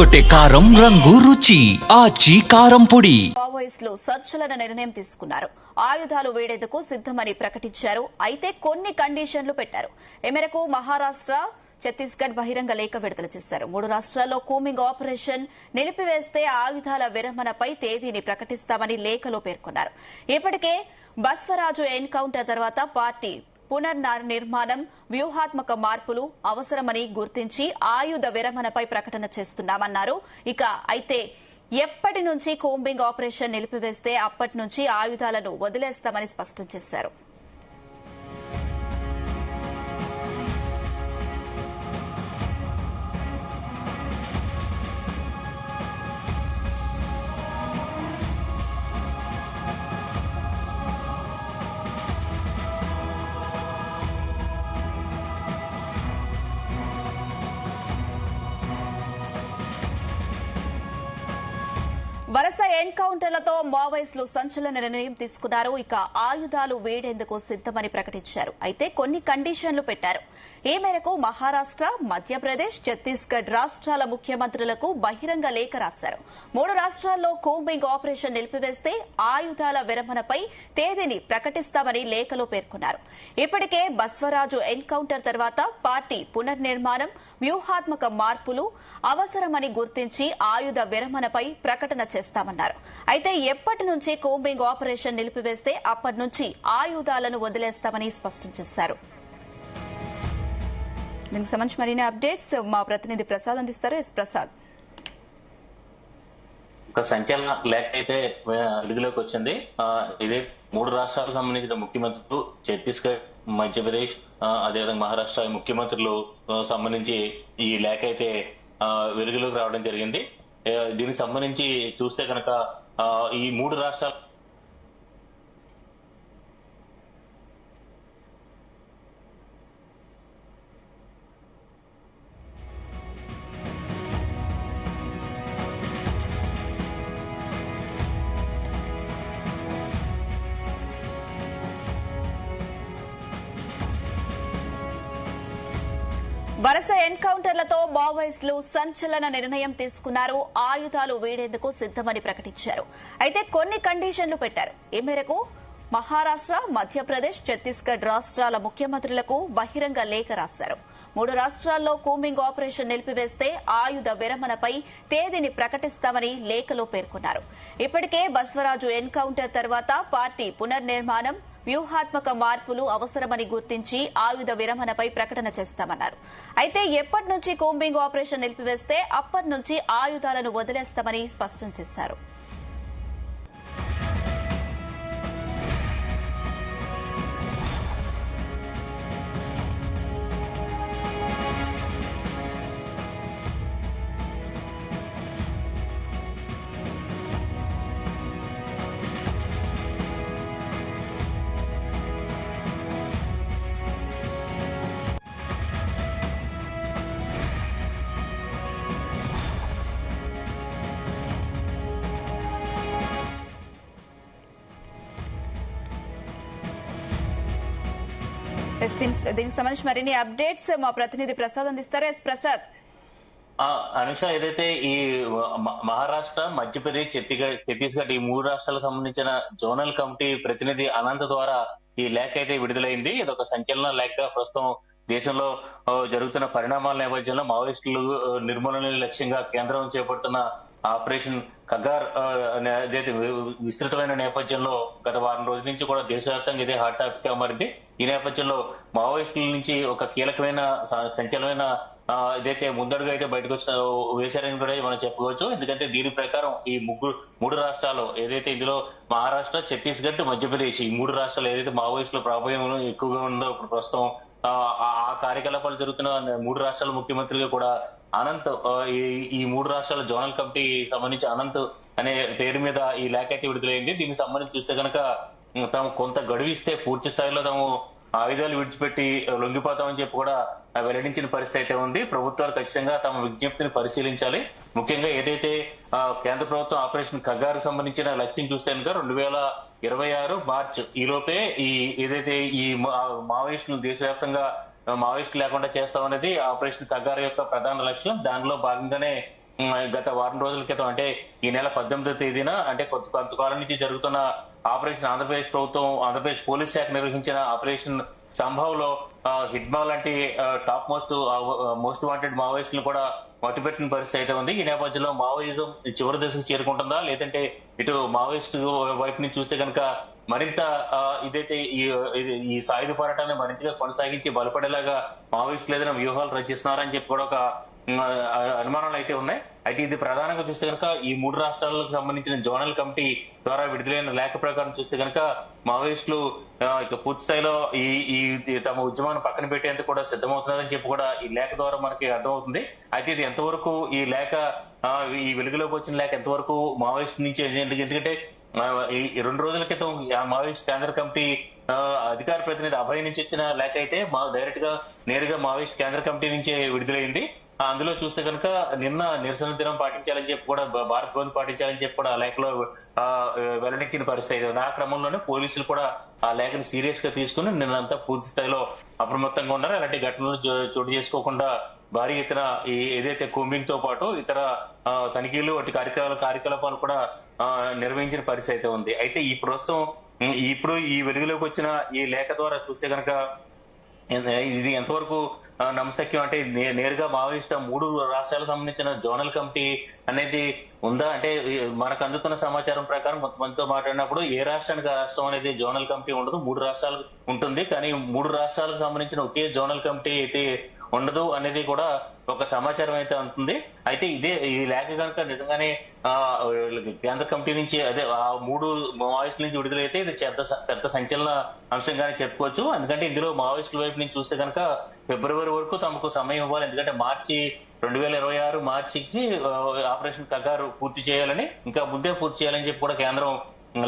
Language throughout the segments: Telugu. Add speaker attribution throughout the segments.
Speaker 1: అదరగొట్టే కారం రంగు రుచి ఆచి కారం పొడి.
Speaker 2: మావోయిస్టులు సంచలన నిర్ణయం తీసుకున్నారు. ఆయుధాలు వేడేందుకు సిద్ధమని ప్రకటించారు. అయితే కొన్ని కండిషన్లు పెట్టారు. ఈ మేరకు మహారాష్ట్ర, ఛత్తీస్గఢ్ బహిరంగ లేఖ విడుదల చేశారు. 3 రాష్ట్రాల్లో కూంబింగ్ ఆపరేషన్ నిలిపివేస్తే ఆయుధాల విరమణపై తేదీని ప్రకటిస్తామని లేఖలో పేర్కొన్నారు. ఇప్పటికే బస్వరాజు ఎన్కౌంటర్ తర్వాత పార్టీ పునర్నిర్మాణం, వ్యూహాత్మక మార్పులు అవసరమని గుర్తించి ఆయుధ విరమణపై ప్రకటన చేస్తున్నామన్నారు. అయితే ఎప్పటి నుంచి కూంబింగ్ ఆపరేషన్ నిలిపివేస్తే అప్పటి నుంచి ఆయుధాలను వదిలేస్తామని స్పష్టం చేశారు. వరుస ఎన్కౌంటర్లతో మావోయిస్టులు సంచలన నిర్ణయం తీసుకున్నారు. ఆయుధాలు వేడేందుకు సిద్ధమని ప్రకటించారు. అయితే కొన్ని కండిషన్లు పెట్టారు. ఈ మేరకు మహారాష్ట్ర, మధ్యప్రదేశ్, ఛత్తీస్గఢ్ రాష్ట్రాల ముఖ్యమంత్రులకు బహిరంగ లేఖ రాశారు. 3 రాష్ట్రాల్లో కూంబింగ్ ఆపరేషన్ నిలిపివేస్తే ఆయుధాల విరమణపై తేదీని ప్రకటిస్తామని లేఖలో పేర్కొన్నారు. ఇప్పటికే బస్వరాజు ఎన్కౌంటర్ తర్వాత పార్టీ పునర్నిర్మాణం, వ్యూహాత్మక మార్పులు అవసరమని గుర్తించి ఆయుధ విరమణపై ప్రకటన చేస్తామన్నారు. అయితే ఎప్పటి నుంచి కూంబింగ్ ఆపరేషన్ నిలిపివేస్తే అప్పటి నుంచి ఆయుధాలను వదిలేస్తామని స్పష్టం చేశారు. దీనికి సంబంధించి మరిన్ని అప్డేట్స్ మా ప్రతినిధి ప్రసాద్ అందిస్తారు. ప్రసాద్,
Speaker 3: ఒక సంచలన లేఖ అయితే వెలుగులోకి వచ్చింది. ఇది 3 రాష్ట్రాలకు సంబంధించిన ముఖ్యమంత్రులు, ఛత్తీస్గఢ్, మధ్యప్రదేశ్, అదేవిధంగా మహారాష్ట్ర ముఖ్యమంత్రులు సంబంధించి ఈ లేఖ అయితే వెలుగులోకి రావడం జరిగింది. దీనికి సంబంధించి చూస్తే కనుక ఈ 3 రాష్ట్రాలు
Speaker 2: వరుస ఎన్కౌంటర్లతో మావోయిస్టులు సంచలన నిర్ణయం తీసుకున్నారు. ఆయుధాలు వేడేందుకు సిద్ధమని ప్రకటించారు. అయితే కొన్ని కండిషన్లు పెట్టారు. ఈ మేరకు మహారాష్ట్ర, మధ్యప్రదేశ్, ఛత్తీస్గఢ్ రాష్ట్రాల ముఖ్యమంత్రులకు బహిరంగ లేఖ రాశారు. 3 రాష్ట్రాల్లో కూంబింగ్ ఆపరేషన్ నిలిపివేస్తే ఆయుధ విరమణపై తేదీని ప్రకటిస్తామని లేఖలో పేర్కొన్నారు. ఇప్పటికే బస్వరాజు ఎన్కౌంటర్ తర్వాత పార్టీ పునర్నిర్మాణం, వ్యూహాత్మక మార్పులు అవసరమని గుర్తించి ఆయుధ విరమణపై ప్రకటన చేస్తామన్నారు. అయితే ఎప్పటి నుంచి కూంబింగ్ ఆపరేషన్ నిలిపివేస్తే అప్పటి నుంచి ఆయుధాలను వదిలేస్తామని స్పష్టం చేశారు. దీనికి సంబంధించి మరిన్ని అప్డేట్స్ మా ప్రతినిధి ప్రసాద్ అందిస్తారు. ప్రసాద్,
Speaker 3: అనుష, ఏదైతే ఈ మహారాష్ట్ర, మధ్యప్రదేశ్, ఛత్తీస్గఢ్ ఈ 3 రాష్ట్రాలకు సంబంధించిన జోనల్ కమిటీ ప్రతినిధి అనంత్ ద్వారా ఈ లేఖ అయితే విడుదలైంది. ఇది ఒక సంచలన లేఖ. ప్రస్తుతం దేశంలో జరుగుతున్న పరిణామాల నేపథ్యంలో మావోయిస్టులు నిర్మూలన లక్ష్యంగా కేంద్రం చేపడుతున్న ఆపరేషన్ కగార్ ఏదైతే విస్తృతమైన నేపథ్యంలో గత వారం రోజుల నుంచి కూడా దేశవ్యాప్తంగా ఇదే హాట్ టాపిక్ గా మారింది. ఈ నేపథ్యంలో మావోయిస్టుల నుంచి ఒక కీలకమైన సంచలనమైన ఇదైతే ముందడుగు అయితే బయటకు వేశారని కూడా మనం చెప్పుకోవచ్చు. ఎందుకంటే దీని ప్రకారం ఈ 3 రాష్ట్రాలు ఏదైతే ఇందులో మహారాష్ట్ర, ఛత్తీస్గఢ్, మధ్యప్రదేశ్ ఈ 3 రాష్ట్రాలు ఏదైతే మావోయిస్టుల ప్రాబల్యం ఎక్కువగా ఉందో ఇప్పుడు ప్రస్తుతం ఆ కార్యకలాపాలు జరుగుతున్న 3 రాష్ట్రాల ముఖ్యమంత్రిగా కూడా అనంత్ ఈ 3 రాష్ట్రాల జోనల్ కమిటీ సంబంధించి అనంత్ అనే పేరు మీద ఈ లేఖ అయితే విడుదలైంది. దీనికి సంబంధించి చూస్తే కనుక తాము కొంత గడువిస్తే పూర్తి స్థాయిలో తాము ఆయుధాలు విడిచిపెట్టి లొంగిపోతామని చెప్పి కూడా వెల్లడించిన పరిస్థితి అయితే ఉంది. ప్రభుత్వాలు ఖచ్చితంగా తమ విజ్ఞప్తిని పరిశీలించాలి. ముఖ్యంగా ఏదైతే కేంద్ర ప్రభుత్వం ఆపరేషన్ కగారు సంబంధించిన లక్ష్యం చూస్తే కనుక 2026 మార్చ్ ఈలోపే ఏదైతే ఈ మావోయిస్టులు దేశవ్యాప్తంగా మావోయిస్టు లేకుండా చేస్తామనేది ఆపరేషన్ కగారు యొక్క ప్రధాన లక్ష్యం. దానిలో భాగంగానే గత వారం రోజుల క్రితం అంటే ఈ నెల 18వ తేదీన అంటే కొంతకాలం నుంచి జరుగుతున్న ఆపరేషన్ ఆంధ్రప్రదేశ్ ప్రభుత్వం, ఆంధ్రప్రదేశ్ పోలీస్ శాఖ నిర్వహించిన ఆపరేషన్ సంభవ్లో హిడ్మా లాంటి టాప్ మోస్ట్ వాంటెడ్ మావోయిస్టులు కూడా మట్టుపెట్టిన పరిస్థితి అయితే ఉంది. ఈ నేపథ్యంలో మావోయిజం చివరి దశకు చేరుకుంటుందా, లేదంటే ఇటు మావోయిస్టు వైపు నుంచి చూస్తే కనుక మరింత ఇదైతే ఈ సాయుధ పోరాటాన్ని మరింతగా కొనసాగించి బలపడేలాగా మావోయిస్టులు ఏదైనా వ్యూహాలు రచిస్తున్నారని చెప్పి కూడా ఒక అనుమానాలు అయితే ఉన్నాయి. అయితే ఇది ప్రధానంగా చూస్తే కనుక ఈ 3 రాష్ట్రాలకు సంబంధించిన జోనల్ కమిటీ ద్వారా విడుదలైన లేఖ ప్రకారం చూస్తే కనుక మావోయిస్టులు ఇక పూర్తి స్థాయిలో ఈ తమ ఉద్యమాన్ని పక్కన పెట్టేందుకు కూడా సిద్ధమవుతున్నారని చెప్పి కూడా ఈ లేఖ ద్వారా మనకి అర్థమవుతుంది. అయితే ఇది ఎంతవరకు ఈ లేఖ ఈ వెలుగులోకి వచ్చిన లేఖ ఎంతవరకు మావోయిస్ట్ నుంచి, ఎందుకంటే ఈ 2 రోజుల క్రితం మావోయిస్ట్ కేంద్ర కమిటీ అధికార ప్రతినిధి అభయ్ నుంచి ఇచ్చిన లేఖ అయితే నేరుగా మావోయిస్ట్ కేంద్ర కమిటీ నుంచే విడుదలైంది. అందులో చూస్తే కనుక నిన్న నిరసన దినం పాటించాలని చెప్పి కూడా, భారత్ బంద్ పాటించాలని చెప్పి కూడా ఆ లేఖలో వెల్లడించిన పరిస్థితి. ఆ క్రమంలోనే పోలీసులు కూడా ఆ లేఖను సీరియస్ గా తీసుకుని నిన్నంతా పూర్తి స్థాయిలో అప్రమత్తంగా ఉన్నారు. అలాంటి ఘటనలు చోటు చేసుకోకుండా భారీ ఎత్తున ఏదైతే కూంబింగ్ తో పాటు ఇతర తనిఖీలు వంటి కార్యకలాపాలు కూడా నిర్వహించిన పరిస్థితి అయితే ఉంది. అయితే ఇప్పుడు ఈ వెలుగులోకి వచ్చిన ఈ లేఖ ద్వారా చూస్తే కనుక ఇది ఎంతవరకు నమ్మశక్యం అంటే నేరుగా మావోయిస్ట్ 3 రాష్ట్రాలకు సంబంధించిన జోనల్ కమిటీ అనేది ఉందా అంటే మనకు అందుతున్న సమాచారం ప్రకారం కొంతమందితో మాట్లాడినప్పుడు ఏ రాష్ట్రానికి ఆ రాష్ట్రం అనేది జోనల్ కమిటీ ఉండదు, 3 రాష్ట్రాలకు ఉంటుంది. కానీ 3 రాష్ట్రాలకు సంబంధించిన ఒకే జోనల్ కమిటీ అయితే ఉండదు అనేది కూడా ఒక సమాచారం అయితే ఉంటుంది. అయితే ఈ లేఖ కనుక నిజంగానే కేంద్ర కమిటీ నుంచి అదే ఆ 3 మావోయిస్టుల నుంచి విడుదలైతే ఇది పెద్ద సంచలన అంశంగానే చెప్పుకోవచ్చు. ఎందుకంటే ఇందులో మావోయిస్టుల వైపు నుంచి చూస్తే కనుక ఫిబ్రవరి వరకు తమకు సమయం ఇవ్వాలి. ఎందుకంటే 2026 మార్చికి ఆపరేషన్ కగారు పూర్తి చేయాలని, ఇంకా ముందే పూర్తి చేయాలని చెప్పి కూడా కేంద్రం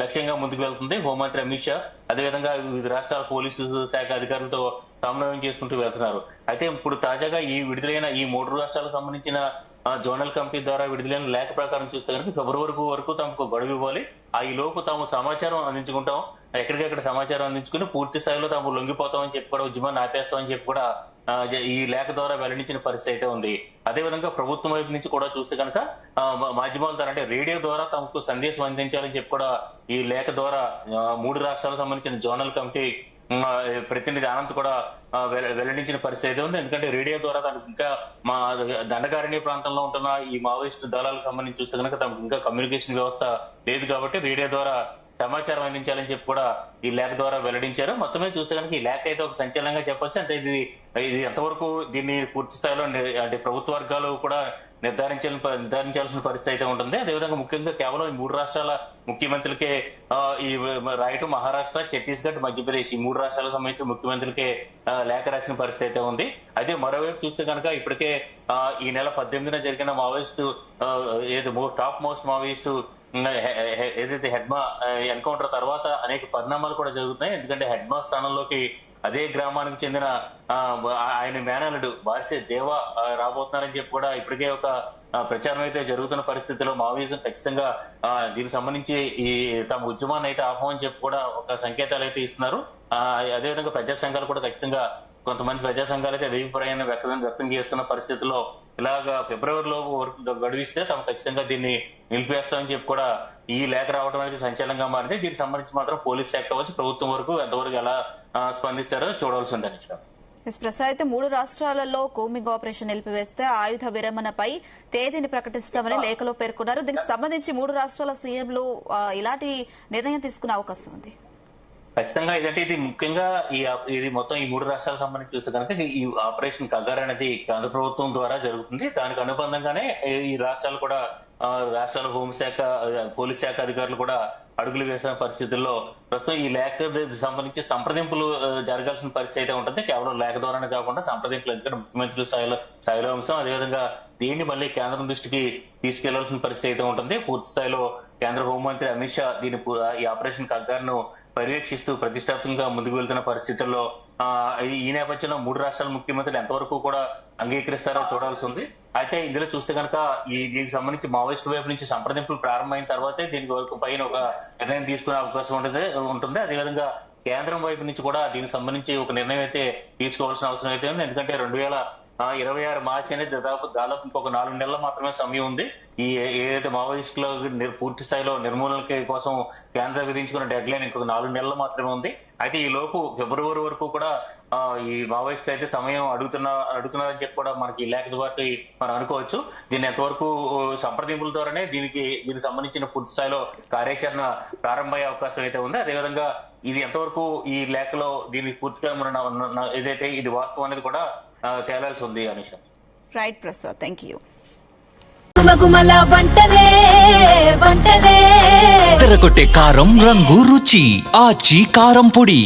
Speaker 3: లక్ష్యంగా ముందుకు వెళ్తుంది. హోంమంత్రి అమిత్ షా అదేవిధంగా వివిధ రాష్ట్రాల పోలీసు శాఖ అధికారులతో సమన్వయం చేసుకుంటూ వెళ్తున్నారు. అయితే ఇప్పుడు తాజాగా ఈ విడుదలైన ఈ 3 రాష్ట్రాలకు సంబంధించిన జోనల్ కమిటీ ద్వారా విడుదలైన లేఖ ప్రకారం చూస్తే కనుక ఫిబ్రవరి వరకు తమకు గడువు ఇవ్వాలి. ఈ లోపు తాము సమాచారం అందించుకుంటాం, ఎక్కడికెక్కడ సమాచారం అందించుకుని పూర్తి స్థాయిలో తాము లొంగిపోతామని చెప్పి కూడా ఉద్యమాన్ని ఆపేస్తామని చెప్పి కూడా ఈ లేఖ ద్వారా వెల్లడించిన పరిస్థితి అయితే ఉంది. అదేవిధంగా ప్రభుత్వం వైపు నుంచి కూడా చూస్తే కనుక మాధ్యమాల ద్వారా అంటే రేడియో ద్వారా తమకు సందేశం అందించాలని చెప్పి కూడా ఈ లేఖ ద్వారా 3 రాష్ట్రాలకు సంబంధించిన జోనల్ కమిటీ ప్రతినిధి అనంత్ కూడా వెల్లడించిన పరిస్థితి అయితే ఉంది. ఎందుకంటే రేడియో ద్వారా తనకు ఇంకా మా దండకారణ్య ప్రాంతంలో ఉంటున్న ఈ మావోయిస్టు దళాలకు సంబంధించి చూస్తే కనుక తమకు ఇంకా కమ్యూనికేషన్ వ్యవస్థ లేదు కాబట్టి రేడియో ద్వారా సమాచారం అందించాలని చెప్పి కూడా ఈ లేఖ ద్వారా వెల్లడించారు. మొత్తమే చూస్తే కనుక ఈ లేఖ అయితే ఒక సంచలనంగా చెప్పొచ్చు. అంటే ఇది ఎంతవరకు దీన్ని పూర్తి స్థాయిలో అంటే ప్రభుత్వ వర్గాలు కూడా నిర్ధారించాల్సిన పరిస్థితి అయితే ఉంటుంది. అదేవిధంగా ముఖ్యంగా కేవలం ఈ 3 రాష్ట్రాల ముఖ్యమంత్రులకే ఈ రాయటం మహారాష్ట్ర, ఛత్తీస్గఢ్, మధ్యప్రదేశ్ ఈ 3 రాష్ట్రాలకు సంబంధించిన ముఖ్యమంత్రులకే లేఖ రాసిన పరిస్థితి అయితే ఉంది. అయితే మరోవైపు చూస్తే కనుక ఇప్పటికే ఈ నెల 18న జరిగిన మావోయిస్టు టాప్ మోస్ట్ మావోయిస్టు ఏదైతే హెడ్మా ఎన్కౌంటర్ తర్వాత అనేక పరిణామాలు కూడా జరుగుతున్నాయి. ఎందుకంటే హెడ్మా స్థానంలోకి అదే గ్రామానికి చెందిన ఆయన మేనల్లుడు బారిసే దేవా రాబోతున్నారని చెప్పి కూడా ఇప్పటికే ఒక ప్రచారం అయితే జరుగుతున్న పరిస్థితిలో మావోయిజం ఖచ్చితంగా దీనికి సంబంధించి తమ ఉద్యమాన్ని అయితే ఆపమని చెప్పి కూడా ఒక సంకేతాలు అయితే ఇస్తున్నారు. అదేవిధంగా ప్రజా సంఘాలు కూడా ఖచ్చితంగా కొంతమంది ప్రజా సంఘాలు అయితే అభిప్రాయాన్ని వ్యక్తం చేస్తున్న పరిస్థితుల్లో ఇలాగా ఫిబ్రవరిలో వరకు గడువిస్తే తాము ఖచ్చితంగా దీన్ని నిలిపేస్తామని చెప్పి కూడా ఈ లేఖ రావడం అనేది సంచలనంగా మారింది. దీనికి సంబంధించి మాత్రం పోలీస్ శాఖ కావచ్చు, ప్రభుత్వం వరకు ఎంతవరకు ఎలా స్పందిస్తారో చూడాల్సి ఉందని.
Speaker 2: ప్రసాద్, అయితే 3 రాష్ట్రాలలో కూంబింగ్ ఆపరేషన్ నిలిపివేస్తే ఆయుధ విరమణపై తేదీని ప్రకటిస్తామని లేఖలో పేర్కొన్నారు. దీనికి సంబంధించి 3 రాష్ట్రాల సీఎంలు ఇలాంటి నిర్ణయం తీసుకునే అవకాశం ఉంది.
Speaker 3: ఖచ్చితంగా ఇదంటే ఇది ముఖ్యంగా ఇది మొత్తం ఈ 3 రాష్ట్రాలకు సంబంధించి చూస్తే కనుక ఈ ఆపరేషన్ కగార్ అనేది కేంద్ర ప్రభుత్వం ద్వారా జరుగుతుంది. దానికి అనుబంధంగానే ఈ రాష్ట్రాలు కూడా రాష్ట్రాల హోంశాఖ, పోలీస్ శాఖ అధికారులు కూడా అడుగులు వేసిన పరిస్థితుల్లో ప్రస్తుతం ఈ లేఖ సంబంధించి సంప్రదింపులు జరగాల్సిన పరిస్థితి అయితే ఉంటుంది. కేవలం లేఖ ద్వారానే కాకుండా సంప్రదింపులు, ఎందుకంటే ముఖ్యమంత్రి స్థాయిలో అంశం, అదేవిధంగా దీన్ని మళ్ళీ కేంద్రం దృష్టికి తీసుకెళ్లాల్సిన పరిస్థితి అయితే ఉంటుంది. పూర్తి స్థాయిలో కేంద్ర హోంమంత్రి అమిత్ షా దీని ఈ ఆపరేషన్ కగార్ను పర్యవేక్షిస్తూ ప్రతిష్టాత్మకంగా ముందుకు వెళ్తున్న పరిస్థితుల్లో ఈ నేపథ్యంలో 3 రాష్ట్రాల ముఖ్యమంత్రులు ఎంతవరకు కూడా అంగీకరిస్తారో చూడాల్సి ఉంది. అయితే ఇందులో చూస్తే కనుక దీనికి సంబంధించి మావోయిస్టు వైపు నుంచి సంప్రదింపులు ప్రారంభమైన తర్వాతే దీనికి వరకు పైన ఒక నిర్ణయం తీసుకునే అవకాశం ఉంటుంది. అదేవిధంగా కేంద్రం వైపు నుంచి కూడా దీనికి సంబంధించి ఒక నిర్ణయం అయితే తీసుకోవాల్సిన అవసరం అయితే ఉంది. ఎందుకంటే 26 మార్చి అనేది దాదాపు ఇంకొక 4 నెలలు మాత్రమే సమయం ఉంది. ఈ ఏదైతే మావోయిస్టుల పూర్తి స్థాయిలో నిర్మూలన కోసం కేంద్రం విధించుకున్న డెడ్ లైన్ ఇంకొక 4 నెలలు మాత్రమే ఉంది. అయితే ఈ లోపు ఫిబ్రవరి వరకు కూడా ఈ మావోయిస్టులు అయితే సమయం అడుగుతున్నారని చెప్పి కూడా మనకి ఈ లేఖ ద్వారా మనం అనుకోవచ్చు. దీన్ని ఎంతవరకు సంప్రదింపుల ద్వారానే దీనికి సంబంధించిన పూర్తి స్థాయిలో కార్యాచరణ ప్రారంభమయ్యే అవకాశం అయితే ఉంది. అదేవిధంగా ఇది ఎంతవరకు ఈ లేఖలో దీనికి పూర్తిగా ఏదైతే ఇది వాస్తవం అనేది కూడా తేలాల్సి ఉంది Anusha.
Speaker 2: Right Prasad, thank you.
Speaker 1: తెరకొట్టే కారం రంగు రుచి ఆచి కారం పొడి.